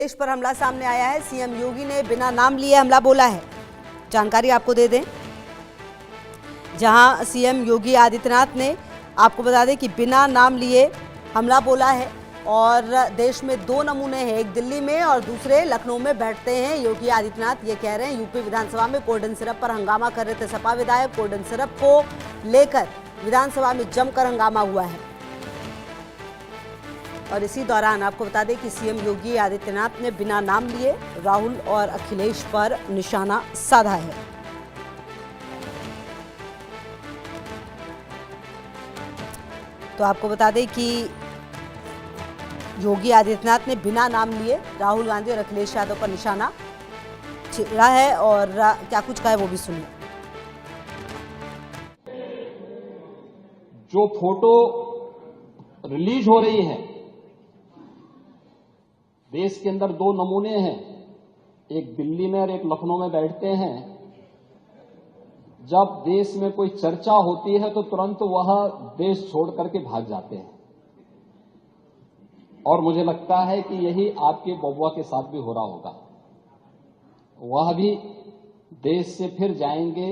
देश पर हमला सामने आया है। सीएम योगी ने बिना नाम लिए हमला बोला है। जानकारी आपको दे दें, जहां सीएम योगी आदित्यनाथ ने आपको बता दें कि बिना नाम लिए हमला बोला है और देश में दो नमूने हैं, एक दिल्ली में और दूसरे लखनऊ में बैठते हैं। योगी आदित्यनाथ ये कह रहे हैं, यूपी विधानसभा में कोल्डन सिरप पर हंगामा कर रहे थे सपा विधायक। कोल्डन सिरप को लेकर विधानसभा में जमकर हंगामा हुआ है और इसी दौरान आपको बता दें कि सीएम योगी आदित्यनाथ ने बिना नाम लिए राहुल और अखिलेश पर निशाना साधा है। तो आपको बता दें कि योगी आदित्यनाथ ने बिना नाम लिए राहुल गांधी और अखिलेश यादव पर निशाना छेड़ा है और क्या कुछ कहा है वो भी सुनिए। जो फोटो रिलीज हो रही है, देश के अंदर दो नमूने हैं, एक दिल्ली में और एक लखनऊ में बैठते हैं। जब देश में कोई चर्चा होती है तो तुरंत वह देश छोड़ करके भाग जाते हैं और मुझे लगता है कि यही आपके बबुआ के साथ भी हो रहा होगा। वह भी देश से फिर जाएंगे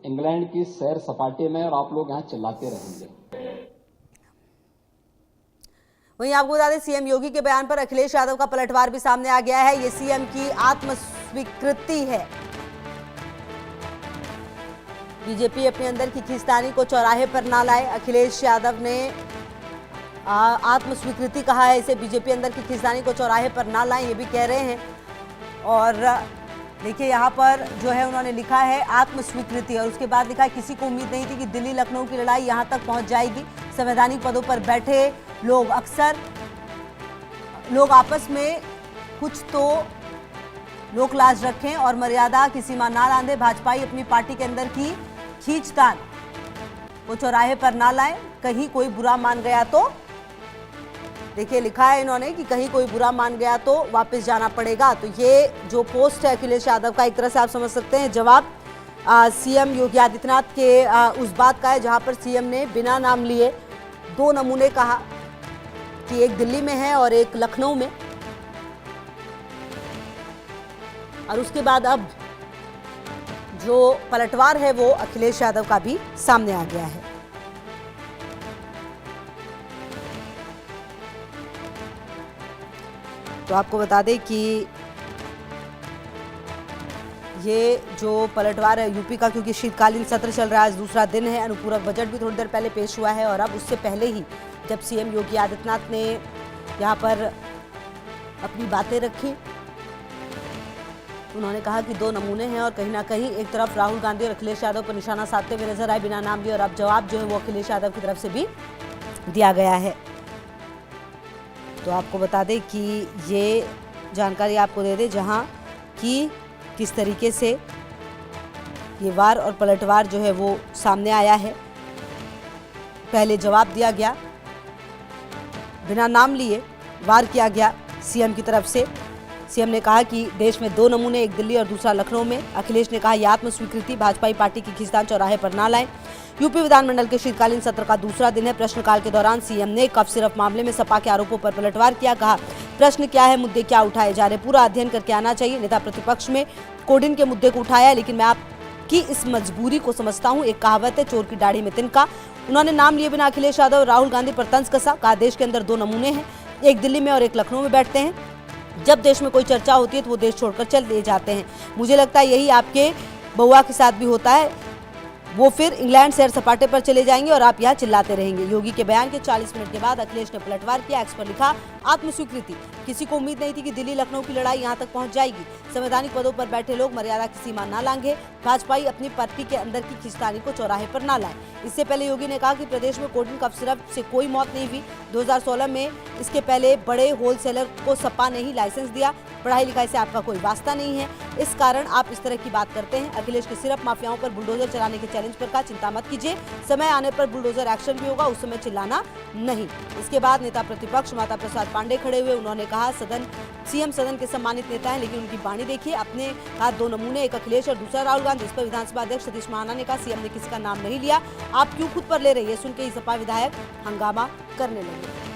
इंग्लैंड की सैर सपाटे में और आप लोग यहां चिल्लाते रहेंगे। वहीं आपको बता दें, सीएम योगी के बयान पर अखिलेश यादव का पलटवार भी सामने आ गया है। ये सीएम की आत्मस्वीकृति है। बीजेपी अपने अंदर की खींचतानी को चौराहे पर ना लाए। अखिलेश यादव ने आत्मस्वीकृति कहा है इसे। बीजेपी अंदर की खींचतानी को चौराहे पर ना लाएं, ये भी कह रहे हैं। और देखिए यहाँ पर जो है उन्होंने लिखा है आत्मस्वीकृति और उसके बाद लिखा है, किसी को उम्मीद नहीं थी कि दिल्ली लखनऊ की लड़ाई यहाँ तक पहुंच जाएगी। संवैधानिक पदों पर बैठे लोग अक्सर आपस में कुछ तो लोक लाज रखें और मर्यादा की सीमा ना लांघे। भाजपाई अपनी पार्टी के अंदर की खींचतान वो चौराहे पर ना लाएं। कहीं कोई बुरा मान गया तो देखिए लिखा है इन्होंने कि कहीं कोई बुरा मान गया तो वापस जाना पड़ेगा। तो ये जो पोस्ट है अखिलेश यादव का, एक तरह से आप समझ सकते हैं जवाब सीएम योगी आदित्यनाथ के उस बात का है जहां पर सीएम ने बिना नाम लिए दो नमूने कहा कि एक दिल्ली में है और एक लखनऊ में। और उसके बाद अब जो पलटवार है वो अखिलेश यादव का भी सामने आ गया है। तो आपको बता दें कि ये जो पलटवार है यूपी का, क्योंकि शीतकालीन सत्र चल रहा है, आज दूसरा दिन है। अनुपूरक बजट भी थोड़ी देर पहले पेश हुआ है और अब उससे पहले ही जब सीएम योगी आदित्यनाथ ने यहाँ पर अपनी बातें रखी, उन्होंने कहा कि दो नमूने हैं और कहीं ना कहीं एक तरफ राहुल गांधी और अखिलेश यादव पर निशाना साधते हुए नजर आए बिना नाम लिए और अब जवाब जो है वो अखिलेश यादव की तरफ से भी दिया गया है। तो आपको बता दें कि ये जानकारी आपको दे दें जहां कि किस तरीके से ये वार और पलटवार जो है वो सामने आया है। पहले जवाब दिया गया, बिना नाम लिए वार किया गया सीएम की तरफ से। सीएम ने कहा कि देश में दो नमूने, एक दिल्ली और दूसरा लखनऊ में। अखिलेश ने कहा यह आत्मस्वीकृति भाजपाई पार्टी की खींचतान चौराहे पर ना लाएं। यूपी विधानमंडल के शीतकालीन सत्र का दूसरा दिन है। प्रश्नकाल के दौरान सीएम ने कफ सिरप मामले में सपा के आरोपों पर पलटवार किया। कहा प्रश्न क्या है, मुद्दे क्या उठाए जा रहे, पूरा अध्ययन करके आना चाहिए। नेता प्रतिपक्ष में कोडिन के मुद्दे को उठाया, लेकिन मैं आपकी इस मजबूरी को समझता हूँ। एक कहावत है, चोर की दाढ़ी में तिनका। उन्होंने नाम लिए बिना अखिलेश यादव और राहुल गांधी पर तंज कसा। कहा देश के अंदर दो नमूने हैं, एक दिल्ली में और एक लखनऊ में बैठते हैं। जब देश में कोई चर्चा होती है तो वो देश छोड़कर चले जाते हैं। मुझे लगता है यही आपके बउआ के साथ भी होता है। वो फिर इंग्लैंड सैर सपाटे पर चले जाएंगे और आप यहाँ चिल्लाते रहेंगे। योगी के बयान के 40 मिनट के बाद अखिलेश ने पलटवार किया। एक्स पर लिखा आत्मस्वीकृति, किसी को उम्मीद नहीं थी कि दिल्ली लखनऊ की लड़ाई यहाँ तक पहुंच जाएगी। संवैधानिक पदों पर बैठे लोग मर्यादा की सीमा ना लांघे। भाजपाई अपनी पार्टी के अंदर की खींचतानी को चौराहे पर ना लाए। इससे पहले योगी ने कहा कि प्रदेश में कोल्ड कफ सिरप से कोई मौत नहीं हुई। 2016 में इसके पहले बड़े होलसेलर को सपा ने ही लाइसेंस दिया। पढ़ाई लिखाई से आपका कोई वास्ता नहीं है, इस कारण आप इस तरह की बात करते हैं। अखिलेश के सिरप माफियाओं पर बुलडोजर चलाने के चैलेंज पर कहा चिंता मत कीजिए, समय आने पर बुलडोजर एक्शन भी होगा, उस समय चिल्लाना नहीं। इसके बाद नेता प्रतिपक्ष माता प्रसाद पांडे खड़े हुए। उन्होंने कहा सीएम सदन के सम्मानित नेता हैं, लेकिन उनकी वाणी देखिए। अपने हाथ दो नमूने, एक अखिलेश और दूसरा राहुल गांधी। इस पर विधानसभा अध्यक्ष सतीश महाना ने कहा सीएम ने किसी का नाम नहीं लिया, आप क्यों खुद पर ले रही है। सुन के ही सपा विधायक हंगामा करने लगे।